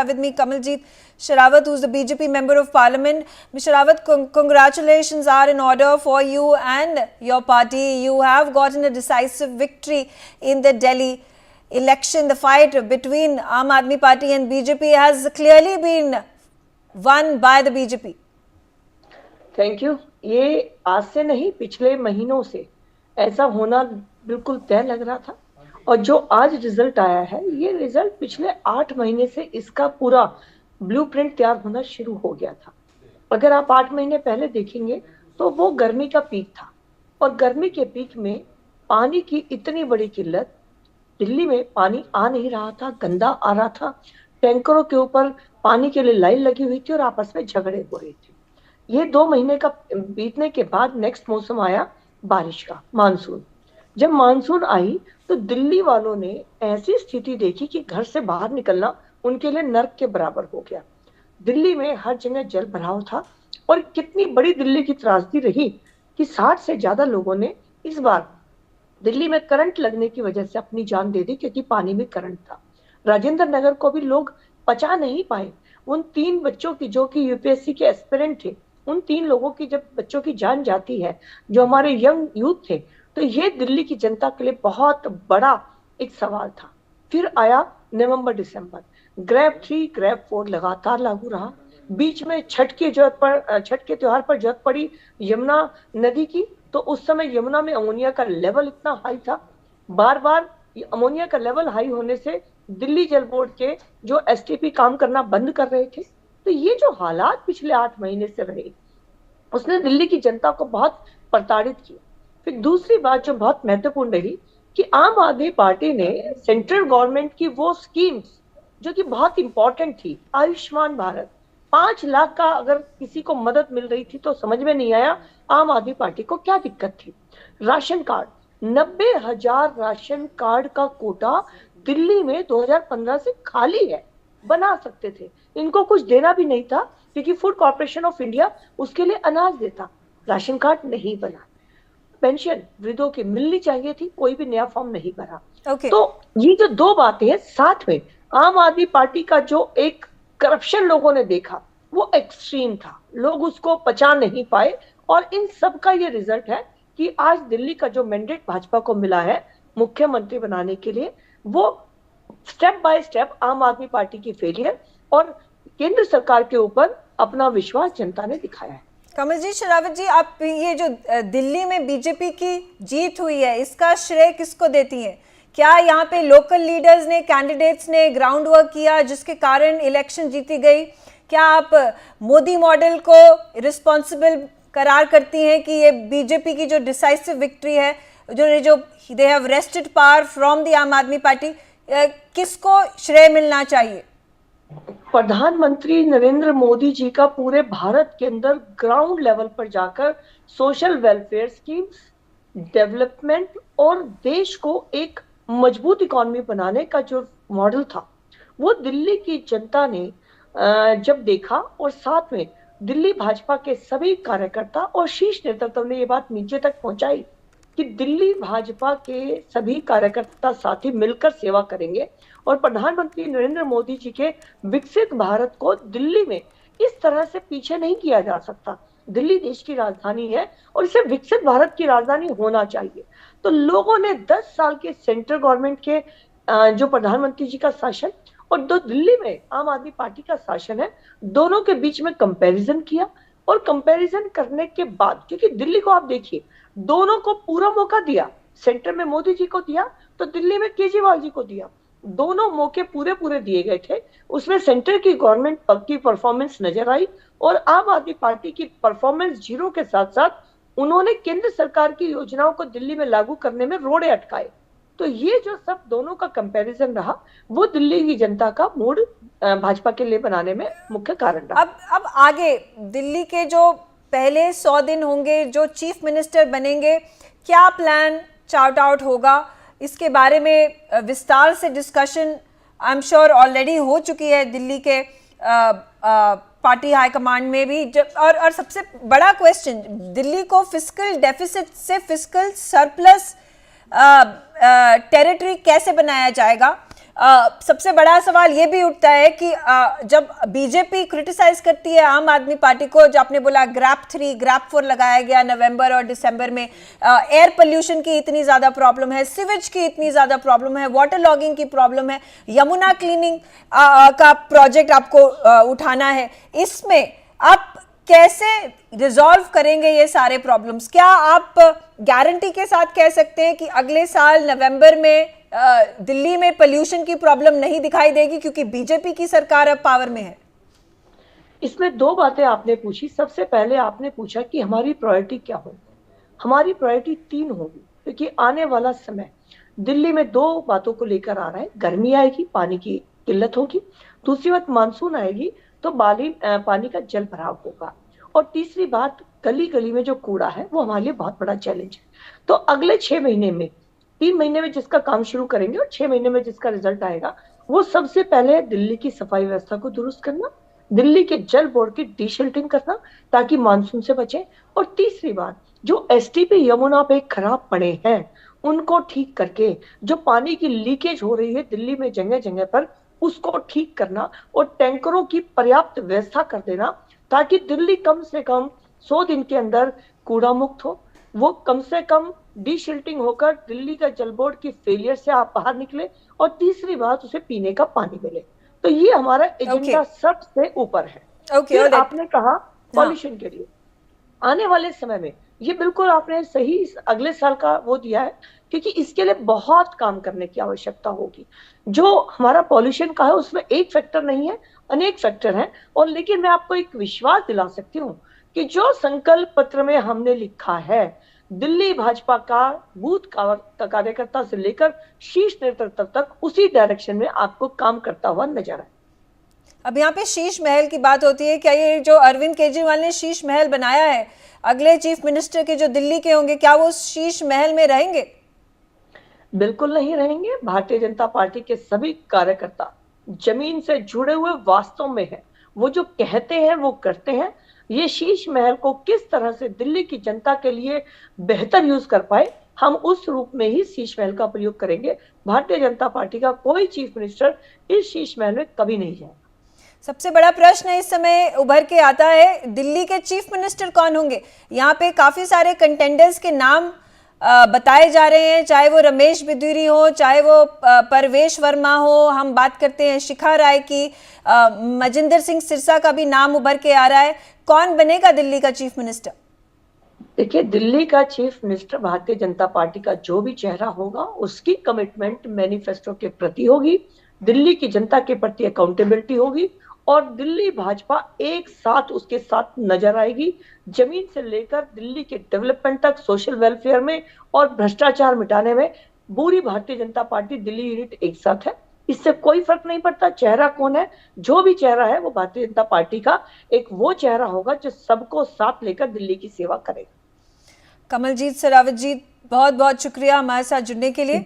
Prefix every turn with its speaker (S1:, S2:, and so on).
S1: With me, Kamaljeet Sherawat, who's the BJP Member of Parliament. Mr. Sherawat, congratulations are in order for you and your party. You have gotten a decisive victory in the Delhi election. The fight between Aam Aadmi Party and BJP has clearly been won by the BJP.
S2: Thank you. ये आज से नहीं, पिछले महीनों से ऐसा होना बिल्कुल तय लग रहा था और जो आज रिजल्ट आया है, ये रिजल्ट पिछले 8 महीने से इसका पूरा ब्लूप्रिंट तैयार होना शुरू हो गया था। अगर आप 8 महीने पहले देखेंगे तो वो गर्मी का पीक था और गर्मी के पीक में पानी की इतनी बड़ी किल्लत, दिल्ली में पानी आ नहीं रहा था, गंदा आ रहा था, टैंकरों के ऊपर पानी के लिए लाइन लगी हुई थी और आपस में झगड़े हो रहे थे। ये 2 महीने का बीतने के बाद नेक्स्ट मौसम आया बारिश का, मानसून। जब मानसून आई तो दिल्ली वालों ने ऐसी स्थिति देखी कि घर से बाहर निकलना उनके लिए नर्क के बराबर हो गया। दिल्ली में हर जगह जल भराव था और कितनी बड़ी दिल्ली की त्रासदी रही कि 60 से ज्यादा लोगों ने इस बार दिल्ली में करंट लगने की वजह से अपनी जान दे दी, क्योंकि पानी में करंट था। राजेंद्र नगर को भी लोग पचा नहीं पाए। उन 3 बच्चों की, जो कि यूपीएससी के एस्पिरेंट थे, उन 3 लोगों की जब बच्चों की जान जाती है, जो हमारे यंग यूथ थे, तो ये दिल्ली की जनता के लिए बहुत बड़ा एक सवाल था। फिर आया नवंबर दिसंबर, ग्रैब 3 ग्रैब 4 लगातार लागू रहा। बीच में छठ के त्योहार पर जरूरत पड़ी यमुना नदी की, तो उस समय यमुना में अमोनिया का लेवल इतना हाई था, बार बार अमोनिया का लेवल हाई होने से दिल्ली जल बोर्ड के जो एसटीपी काम करना बंद कर रहे थे। तो ये जो हालात पिछले 8 महीने से रहे, उसने दिल्ली की जनता को बहुत प्रताड़ित किया। फिर दूसरी बात जो बहुत महत्वपूर्ण रही कि आम आदमी पार्टी ने सेंट्रल गवर्नमेंट की वो स्कीम्स जो कि बहुत इंपॉर्टेंट थी, आयुष्मान भारत, 5 लाख का अगर किसी को मदद मिल रही थी तो समझ में नहीं आया आम आदमी पार्टी को क्या दिक्कत थी। राशन कार्ड, 90,000 राशन कार्ड का कोटा दिल्ली में 2015 से खाली है, बना सकते थे। इनको कुछ देना भी नहीं था क्योंकि फूड कॉर्पोरेशन ऑफ इंडिया उसके लिए अनाज देता। राशन कार्ड नहीं बना। पेंशन वृद्धों की मिलनी चाहिए थी, कोई भी नया फॉर्म नहीं भरा। तो ये जो 2 बातें हैं, साथ में आम आदमी पार्टी का जो एक करप्शन लोगों ने देखा वो एक्सट्रीम था, लोग उसको पचा नहीं पाए और इन सब का ये रिजल्ट है कि आज दिल्ली का जो मैंडेट भाजपा को मिला है मुख्यमंत्री बनाने के लिए, वो स्टेप बाय स्टेप आम आदमी पार्टी की फेलियर और केंद्र सरकार के ऊपर अपना विश्वास जनता ने दिखाया है।
S1: कमलजीत शेरावत जी, आप ये जो दिल्ली में बीजेपी की जीत हुई है, इसका श्रेय किसको देती हैं? क्या यहाँ पे लोकल लीडर्स ने, कैंडिडेट्स ने ग्राउंड वर्क किया जिसके कारण इलेक्शन जीती गई? क्या आप मोदी मॉडल को रिस्पॉन्सिबल करार करती हैं कि ये बीजेपी की जो डिसाइसिव विक्ट्री है, जो they have rested power from the आम आदमी पार्टी, किसको श्रेय मिलना चाहिए?
S2: प्रधानमंत्री नरेंद्र मोदी जी का पूरे भारत के अंदर ग्राउंड लेवल पर जाकर सोशल वेलफेयर स्कीम्स, डेवलपमेंट और देश को एक मजबूत इकोनॉमी बनाने का जो मॉडल था, वो दिल्ली की जनता ने जब देखा और साथ में दिल्ली भाजपा के सभी कार्यकर्ता और शीर्ष नेतृत्व ने ये बात नीचे तक पहुंचाई कि दिल्ली भाजपा के सभी कार्यकर्ता साथी मिलकर सेवा करेंगे और प्रधानमंत्री नरेंद्र मोदी जी के विकसित भारत को दिल्ली में इस तरह से पीछे नहीं किया जा सकता। दिल्ली देश की राजधानी है और इसे विकसित भारत की राजधानी होना चाहिए। तो लोगों ने 10 साल के सेंट्रल गवर्नमेंट के जो प्रधानमंत्री जी का शासन और जो दिल्ली में आम आदमी पार्टी का शासन है, दोनों के बीच में कंपैरिजन किया और कंपैरिजन करने के बाद, क्योंकि दिल्ली को आप देखिए, दोनों को पूरा मौका दिया, सेंटर में मोदी जी को दिया तो दिल्ली में केजरीवाल जी को दिया, दोनों मौके पूरे दिए गए थे। उसमें सेंटर की गवर्नमेंट की परफॉर्मेंस नजर आई और आम आदमी पार्टी की परफॉर्मेंस जीरो के साथ साथ उन्होंने केंद्र सरकार की योजनाओं को दिल्ली में लागू करने में रोड़े अटकाए। तो ये जो सब दोनों का कंपैरिजन रहा, वो दिल्ली की जनता का मूड भाजपा के लिए बनाने में मुख्य कारण रहा।
S1: अब आगे दिल्ली के जो पहले 100 दिन होंगे, जो चीफ मिनिस्टर बनेंगे, क्या प्लान चार्ट आउट होगा, इसके बारे में विस्तार से discussion I am sure already हो चुकी है दिल्ली के पार्टी हाईकमांड में भी। और सबसे बड़ा क्वेश्चन, दिल्ली को फिस्कल डेफिसिट से फिस्कल सरप्लस टेरिटरी कैसे बनाया जाएगा? सबसे बड़ा सवाल ये भी उठता है कि जब बीजेपी क्रिटिसाइज करती है आम आदमी पार्टी को, जो आपने बोला ग्रैप 3 ग्रैप 4 लगाया गया नवंबर और दिसंबर में, एयर पोल्यूशन की इतनी ज्यादा प्रॉब्लम है, सीवेज की इतनी ज्यादा प्रॉब्लम है, वाटर लॉगिंग की प्रॉब्लम है, यमुना क्लीनिंग का प्रोजेक्ट आपको उठाना है, इसमें आप कैसे रिजॉल्व करेंगे ये सारे प्रॉब्लम्स? क्या आप गारंटी के साथ कह सकते हैं कि अगले साल नवंबर में दिल्ली में पोल्यूशन की प्रॉब्लम नहीं दिखाई देगी क्योंकि बीजेपी की सरकार अब पावर में है?
S2: इसमें दो बातें आपने पूछी। सबसे पहले आपने पूछा कि हमारी प्रायोरिटी क्या होगी। हमारी प्रायोरिटी 3 होगी, क्योंकि आने वाला समय दिल्ली में 2 बातों को लेकर आ रहा है। गर्मी आएगी, पानी की किल्लत होगी। दूसरी बात, मानसून आएगी तो पानी का जल भराव होगा। और तीसरी बात, गली गली में जो कूड़ा है वो हमारे लिए बहुत बड़ा चैलेंज है। तो अगले 6 महीने में, 3 महीने में जिसका काम शुरू करेंगे और 6 महीने में जिसका रिजल्ट आएगा, वो सबसे पहले दिल्ली की सफाई व्यवस्था को दुरुस्त करना, दिल्ली के जल बोर्ड की डीशिल्टिंग करना ताकि मानसून से बचे, और तीसरी बात, जो एसटीपी यमुना पे खराब पड़े हैं उनको ठीक करके जो पानी की लीकेज हो रही है दिल्ली में जगह जगह पर, उसको ठीक करना और टैंकरों की पर्याप्त व्यवस्था कर देना ताकि दिल्ली कम से कम 100 दिन के अंदर कूड़ा मुक्त हो। वो कम से कम डीशिल्टिंग होकर दिल्ली का जल बोर्ड की फेलियर से आप बाहर निकले, और तीसरी बात, उसे पीने का पानी मिले। तो ये हमारा एजेंडा सबसे ऊपर है। फिर आपने कहा पॉल्यूशन के लिए आने वाले समय में, ये बिल्कुल आपने सही अगले साल का वो दिया है, क्योंकि इसके लिए बहुत काम करने की आवश्यकता होगी। जो हमारा पॉल्यूशन का है उसमें एक फैक्टर नहीं है, अनेक फैक्टर हैं। और लेकिन मैं आपको एक विश्वास दिला सकती हूँ कि जो संकल्प पत्र में हमने लिखा है, दिल्ली भाजपा का बूथ कार्यकर्ता से लेकर शीर्ष नेतृत्व तक उसी डायरेक्शन में आपको काम करता हुआ नजर आए।
S1: अब यहाँ पे शीश महल की बात होती है, क्या ये जो अरविंद केजरीवाल ने शीश महल बनाया है, अगले चीफ मिनिस्टर के जो दिल्ली के होंगे, क्या वो शीश महल में रहेंगे?
S2: बिल्कुल नहीं रहेंगे। भारतीय जनता पार्टी के सभी कार्यकर्ता जमीन से जुड़े हुए वास्तव में है, वो जो कहते हैं वो करते हैं। ये शीश महल को किस तरह से दिल्ली की जनता के लिए बेहतर यूज कर पाए, हम उस रूप में ही शीश महल का प्रयोग करेंगे। भारतीय जनता पार्टी का कोई चीफ मिनिस्टर इस शीश महल में कभी नहीं जाएगा।
S1: सबसे बड़ा प्रश्न इस समय उभर के आता है, दिल्ली के चीफ मिनिस्टर कौन होंगे? यहाँ पे काफी सारे कंटेंडर्स के नाम बताए जा रहे हैं, चाहे वो रमेश बिधूरी हो, चाहे वो परवेश वर्मा हो, हम बात करते हैं शिखा राय की, मजिंदर सिंह सिरसा का भी नाम उभर के आ रहा है। कौन बनेगा दिल्ली का चीफ मिनिस्टर?
S2: देखिए, दिल्ली का chief minister Bharatiya Janata party का जो भी चेहरा होगा उसकी कमिटमेंट मैनिफेस्टो के प्रति होगी, दिल्ली की जनता के प्रति अकाउंटेबिलिटी होगी, और दिल्ली भाजपा एक साथ उसके साथ नजर आएगी, जमीन से लेकर दिल्ली के डेवलपमेंट तक, सोशल वेलफेयर में और भ्रष्टाचार मिटाने में। पूरी भारतीय जनता पार्टी दिल्ली यूनिट एक साथ है। इससे कोई फर्क नहीं पड़ता चेहरा कौन है, जो भी चेहरा है वो भारतीय जनता पार्टी का एक वो चेहरा होगा जो सबको साथ लेकर दिल्ली की सेवा करेगा।
S1: कमलजीत सरावत जी, बहुत बहुत शुक्रिया हमारे साथ जुड़ने के लिए।